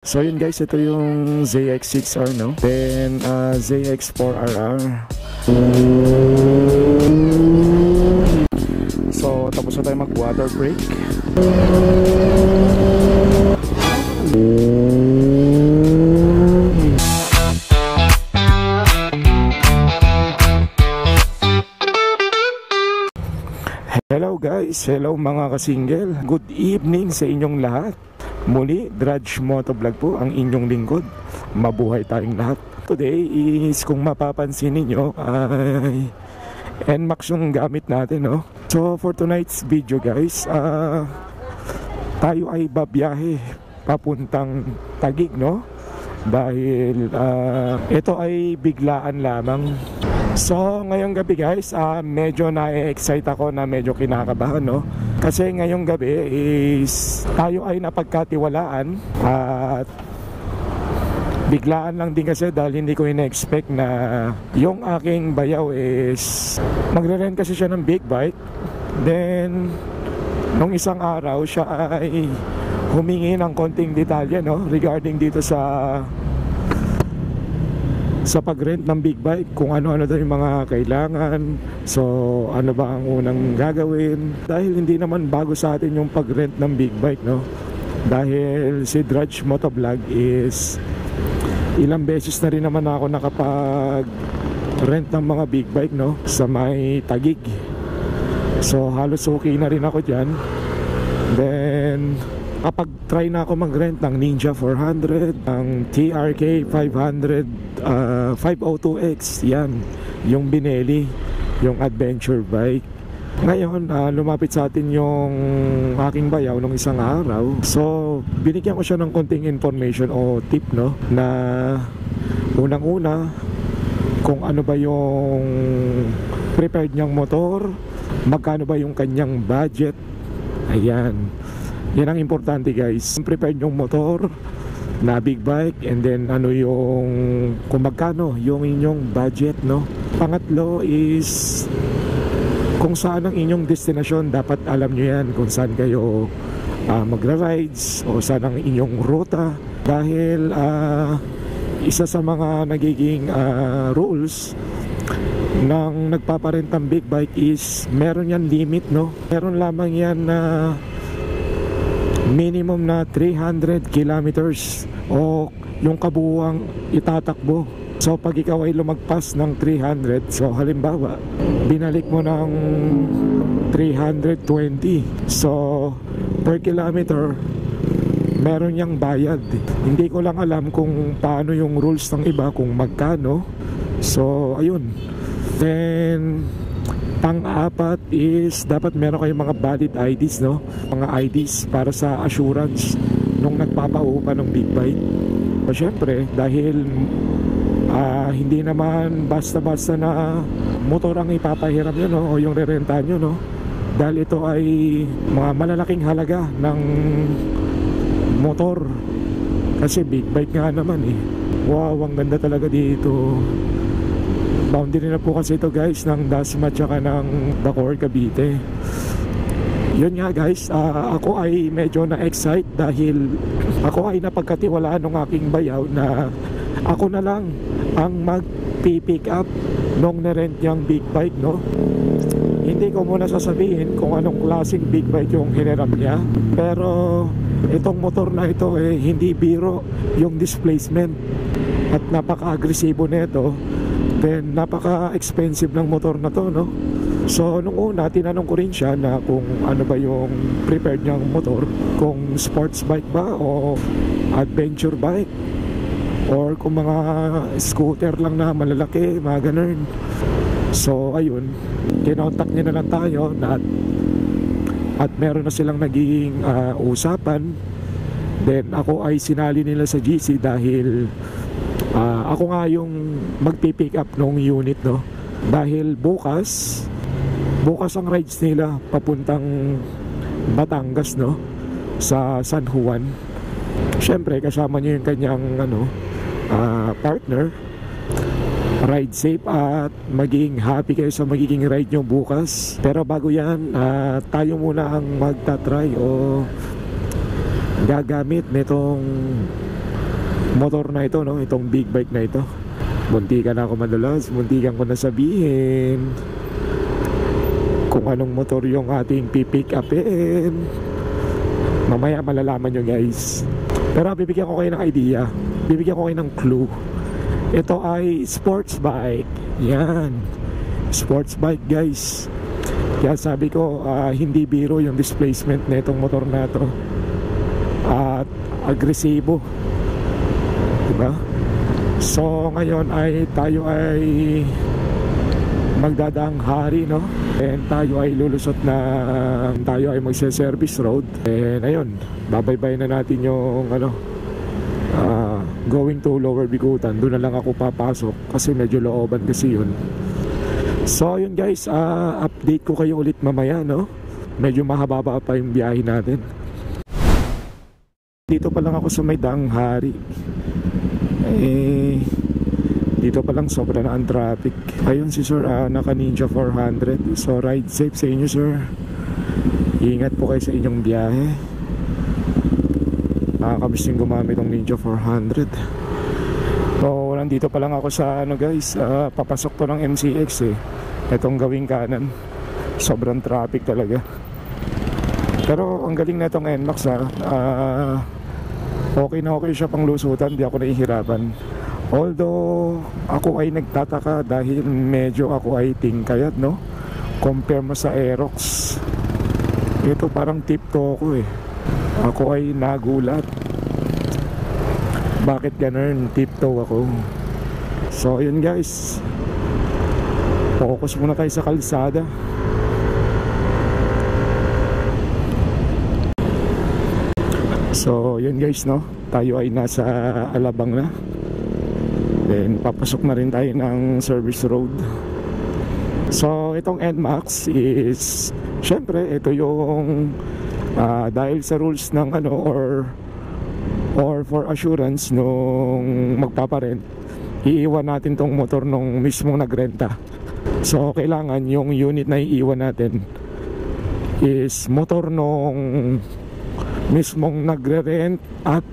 So yun guys, ito yung ZX6R, no? Then ZX4RR. So tapos na tayo mag water break. Hello guys, hello mga kasingle. Good evening sa inyong lahat. Muli, Drudge Motovlog po ang inyong lingkod. Mabuhay tayong lahat. Today is, kung mapapansin ninyo, ay NMAX yung gamit natin, no? So for tonight's video guys, tayo ay babiyahe papuntang Taguig, no? Dahil ito ay biglaan lamang. So ngayong gabi guys, medyo na-excite ako, na medyo kinakabahan, no? Kasi ngayong gabi is tayo ay napagkatiwalaan at biglaan lang din kasi dahil hindi ko ina-expect na yung aking bayaw is magre-rent kasi siya ng big bike. Then nung isang araw siya ay humingi ng konting detalye, no, regarding dito sa pag-rent ng big bike, kung ano-ano daw yung mga kailangan. So ano ba ang unang gagawin, dahil hindi naman bago sa atin yung pag-rent ng big bike, no? Dahil si Drudge Motovlog is ilang beses na rin naman ako nakapag-rent ng mga big bike, no, sa may Taguig. So halos okay na rin ako dyan. Then kapag try na ako mag-rent ng Ninja 400, ng TRK 500, 502X, yan yung bineli, yung adventure bike. Ngayon lumapit sa atin yung aking bayaw nung isang araw. So binigyan ko siya ng konting information o tip, no, na unang-una kung ano ba yung prepared niyang motor, magkano ba yung kanyang budget. Ayan, yan ang importante guys. Prepared yung motor na big bike, and then ano yung kung magkano yung inyong budget, no? Pangatlo is kung saan ang inyong destination. Dapat alam nyo yan kung saan kayo magra-rides o saan ang inyong ruta. Dahil isa sa mga nagiging rules ng nagpaparent ng big bike is meron yan limit, no? Meron lamang yan na minimum na 300 kilometers o yung kabuuang itatakbo. So pag ikaw ay lumagpas ng 300, so halimbawa binalik mo ng 320, so per kilometer meron yang bayad. Hindi ko lang alam kung paano yung rules ng iba, kung magkano. So ayun. Then pang-apat is dapat meron kayong mga valid IDs, no? Mga IDs para sa assurance nung nagpapaupa ng big bike. So syempre dahil hindi naman basta-basta na motor ang ipapahiram nyo, no, o yung rerenta nyo, no? Dahil ito ay mga malalaking halaga ng motor, kasi big bike nga naman eh. Wow, ang ganda talaga dito. Boundary na po kasi ito guys ng Dasma tsaka ng Bacoor, Cavite. Yun nga guys, ako ay medyo na-excite dahil ako ay napagkatiwalaan ng aking bayaw na ako na lang ang mag-pick up nung na-rent niyang big bike, no? Hindi ko muna sasabihin kung anong klaseng big bike yung hiniram niya, pero itong motor na ito eh hindi biro yung displacement at napaka-agresibo nito. Then napaka-expensive ng motor na to, no? So nung una tinanong ko rin siya na kung ano ba yung prepared niyang motor, kung sports bike ba o adventure bike, or kung mga scooter lang na malalaki, mga ganun. So ayun, kinontak niya na lang tayo at meron na silang naging usapan. Then ako ay sinali nila sa GC dahil ako nga yung magpipick up ng unit, no? Dahil bukas ang rides nila papuntang Batangas, no? Sa San Juan. Syempre kasama niyo yung kanyang partner. Ride safe at maging happy kayo sa magiging ride nyo bukas. Pero bago yan, tayo muna ang magta-try o gagamit nitong motor na ito, no? Itong big bike na ito. Muntikan na ako madalas, muntikan ko na sabihin kung anong motor yung ating pipick upin. Mamaya malalaman nyo guys. Pero bibigyan ko kayo ng idea, bibigyan ko kayo ng clue. Ito ay sports bike. Yan, sports bike guys. Kaya sabi ko, hindi biro yung displacement na itong motor na to. At agresibo, diba? So ngayon ay tayo ay magdadaang hari, no? And tayo ay lulusot na, tayo ay magse-service road. And ayun, babaybayin na natin yung going to Lower Bicutan. Doon na lang ako papasok kasi medyo looban kasi yun. So yun guys, update ko kayo ulit mamaya, no? Medyo mahaba pa yung biyahe natin. Dito pa lang ako sa may daang hari. Dito pa lang sobra na ang traffic. Ayun si sir, naka Ninja 400. So ride safe sa inyo sir. Ingat po kayo sa inyong biyahe. Nakakamiss din gumamit ng Ninja 400. So nandito pa lang ako sa guys, papasok to ng MCX itong gawing kanan. Sobrang traffic talaga. Pero ang galing na itong NMAX okay na okay siya pang lusutan, di ako nahihirapan. Although ako ay nagtataka dahil medyo ako ay tingkayat, no? Compare mo sa Aerox, ito parang tipto ako Ako ay nagulat. Bakit ganun? Tipto ako. So yun guys, focus muna tayo sa kalsada. So yun guys, no? Tayo ay nasa Alabang na. Then papasok na rin tayo ng service road. So itong NMAX is, syempre ito yung dahil sa rules ng or for assurance nung magpaparent, iiwan natin tong motor nung mismong nagrenta. So kailangan yung unit na iiwan natin is motor nung mismong nagre-rent at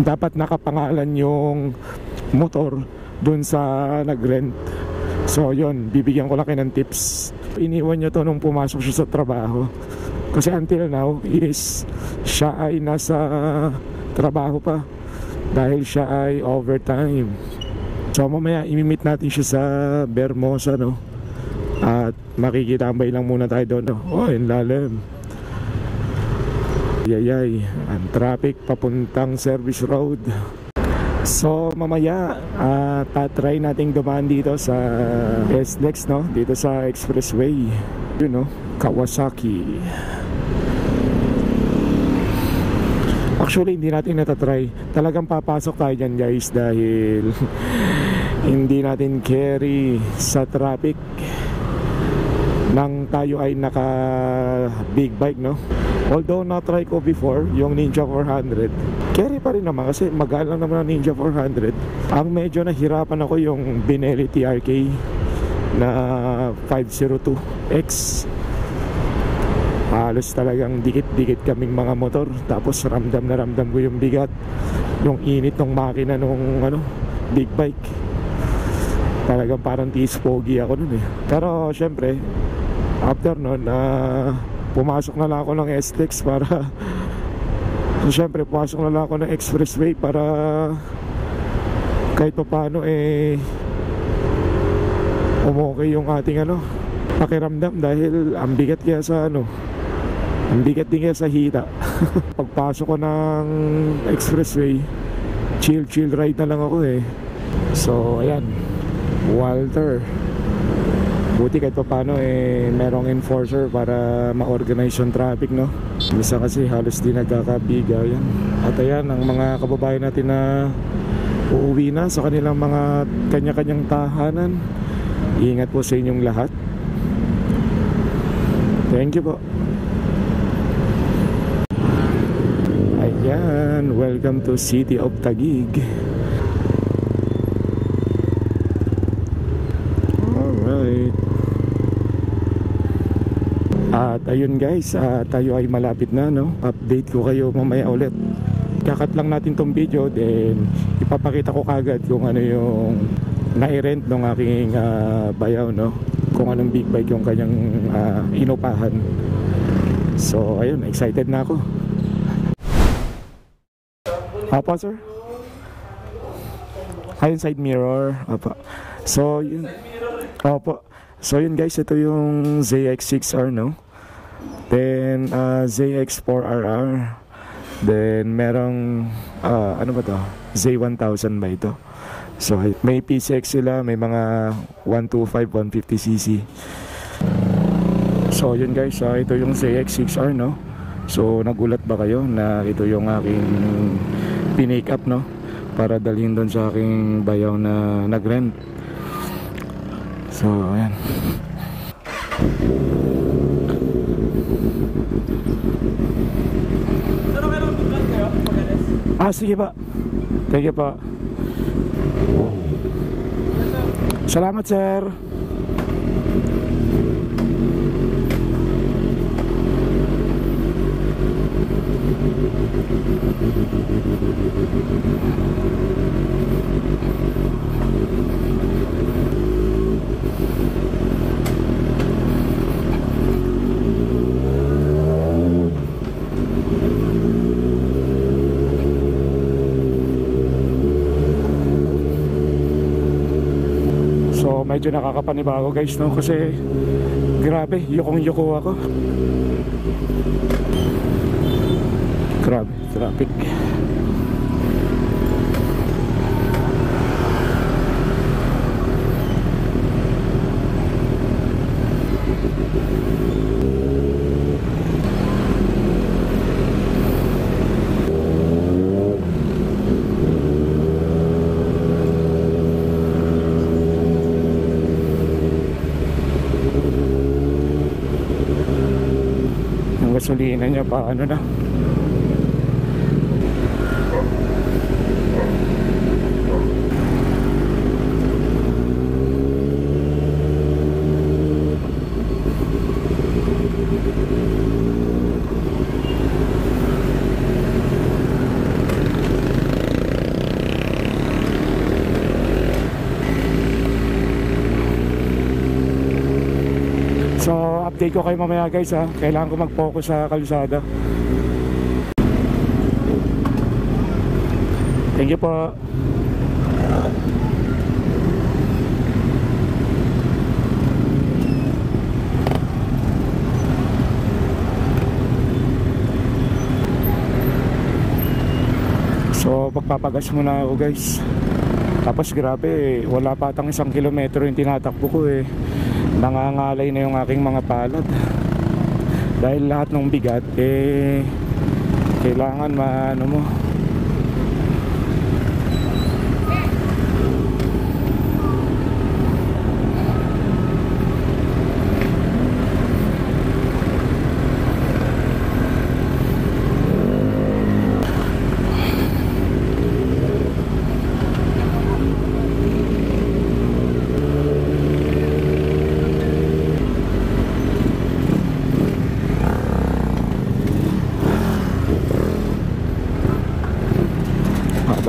dapat nakapangalan yung motor dun sa nag-rent. So yun, bibigyan ko lang kayo ng tips. Iniwan nyo to nung pumasok siya sa trabaho. Kasi until now is siya ay nasa trabaho pa dahil siya ay overtime. So mamaya imimit natin siya sa Bermosa, no? At makikitambay lang muna tayo doon, no? Oh, yung lalim. Yayay, ang traffic papuntang service road. So mamaya tatry nating dumaan dito sa SLEX, no? Dito sa expressway, you know, Kawasaki. Actually hindi natin natatry. Talagang papasok tayo dyan guys dahil hindi natin carry sa traffic nang tayo ay naka big bike, no? Although na-try ko before yung Ninja 400, carry pa rin naman kasi magaan lang naman ang Ninja 400. Ang medyo nahirapan ako yung Benelli TRK na 502X. Halos talagang dikit-dikit kaming mga motor. Tapos ramdam na ramdam ko yung bigat, yung init ng makina nung big bike. Talagang parang tiis-pogi ako nun Pero syempre after nun pumasok na lang ako ng SLEX para so syempre pumasok na lang ako ng expressway para kahit pa paano umokay yung ating pakiramdam dahil ang bigat kaya sa ang bigat din kaya sa hita. Pagpasok ko ng expressway, chill ride na lang ako So ayan, Walter, buti kahit pa paano merong enforcer para ma-organize yung traffic, no? Misa kasi halos di nagkakabigayan. At ayan ang mga kababayan natin na uuwi na sa kanilang mga kanya-kanyang tahanan. Ingat po sa inyong lahat. Thank you po. Ayan, welcome to City of Taguig. Alright. At ayun guys, tayo ay malapit na, no? Update ko kayo mamaya ulit kakat lang natin tong video, then ipapakita ko kagad kung ano yung nai-rent ng aking bayaw, no? Kung anong big bike yung kanyang inupahan. So ayun, excited na ako. Apa sir? Ayun, side mirror. Apa. So yun. Opo. So yun guys, ito yung ZX6R, no? Then ZX4RR. Then merong ano ba to? Z1000 ba ito? So may PCX sila, may mga 125, 150cc. So yun guys, ito yung ZX6R, no? So nagulat ba kayo na ito yung aking pinake up, no? Para dalhin doon sa aking bayaw na nag-rent. So ayan. Sige pa. Thank you pa. Salamat sir. So medyo nakakapanibago guys, no? Kasi grabe, yukong-yuko ako. Grabe, traffic. Gasolina niya pa ano na. So update ko kayo mamaya guys ha. Kailangan ko mag-focus sa kalsada. Thank you po. So pagpapagas muna ako guys. Tapos grabe, wala pa atang 1 kilometro yung tinatakbo ko eh. Nangangalay na yung aking mga palad. Dahil lahat ng bigat eh kailangan maano mo.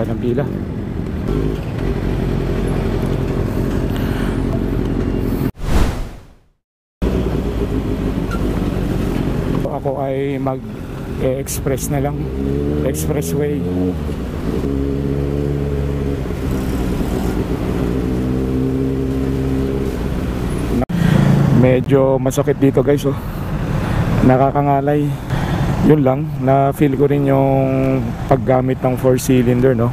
Ng pila. Ako ay mag-express na lang, expressway. Medyo masakit dito guys, oh. Nakakangalay. Yun lang, na feel ko rin yung paggamit ng 4-cylinder, no?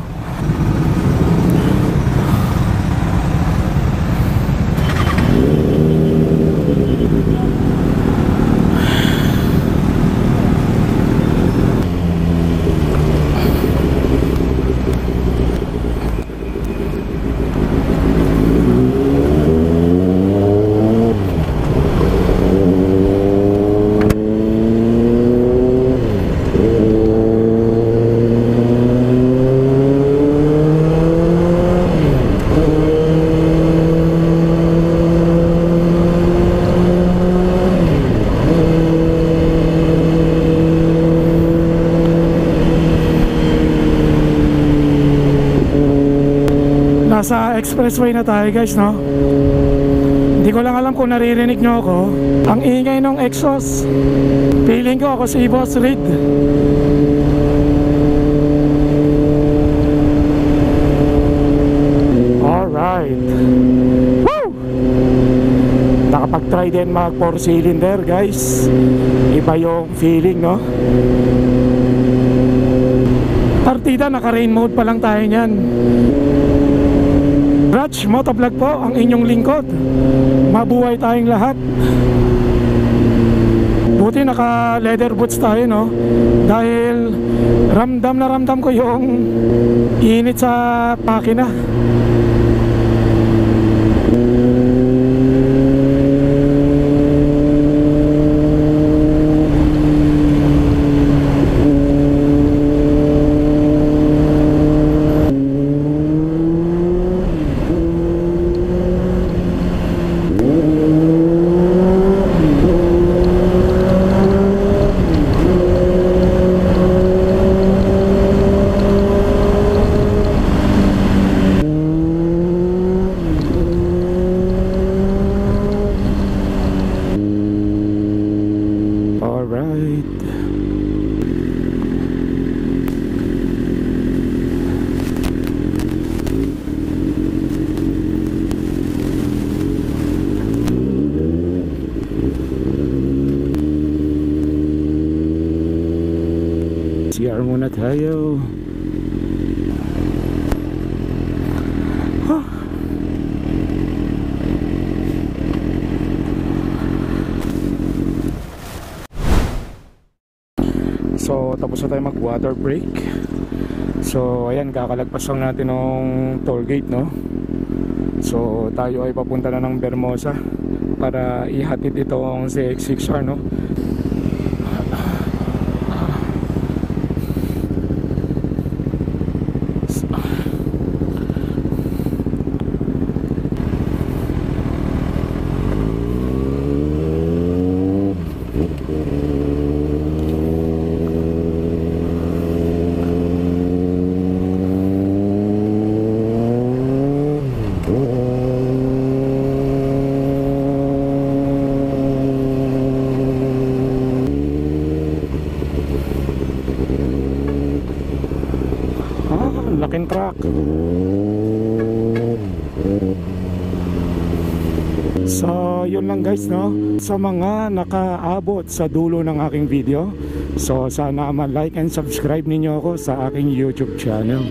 Nasa expressway na tayo guys, no? Hindi ko lang alam kung naririnig nyo ako. Ang ingay ng exhaust. Feeling ko ako si Boss Reed. Alright. Woo! Nakapag-try din mag 4 cylinder guys. Iba yung feeling, no? Partida, naka-rain mode pa lang tayo nyan. Raj Motovlog po ang inyong lingkod. Mabuhay tayong lahat. Buti naka leather boots tayo, no? Dahil ramdam na ramdam ko yung init sa pakina. CR muna tayo. So tapos na tayo mag water break. So ayan, kakalagpas lang natin ng toll gate, no? So tayo ay papunta na ng Bermosa para ihatid itong CX-6R, no? Laking truck. So yun lang guys, no? Sa mga nakaabot sa dulo ng aking video, so sana ma-like and subscribe ninyo ako sa aking YouTube channel.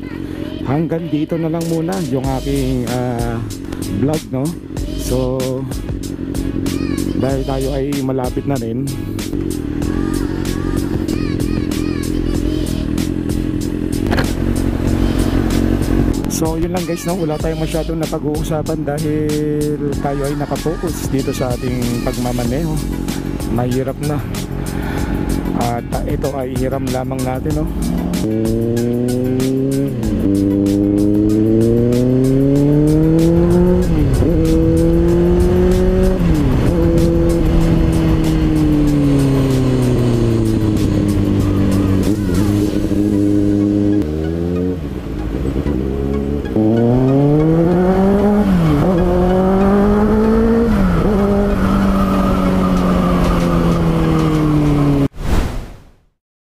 Hanggang dito na lang muna yung aking vlog, no? So dahil tayo ay malapit na rin, so yun lang guys, no? Wala tayong masyadong napag-uusapan dahil tayo ay nakafocus dito sa ating pagmamaneho. Mahirap na. At ito ay hiram lamang natin, no?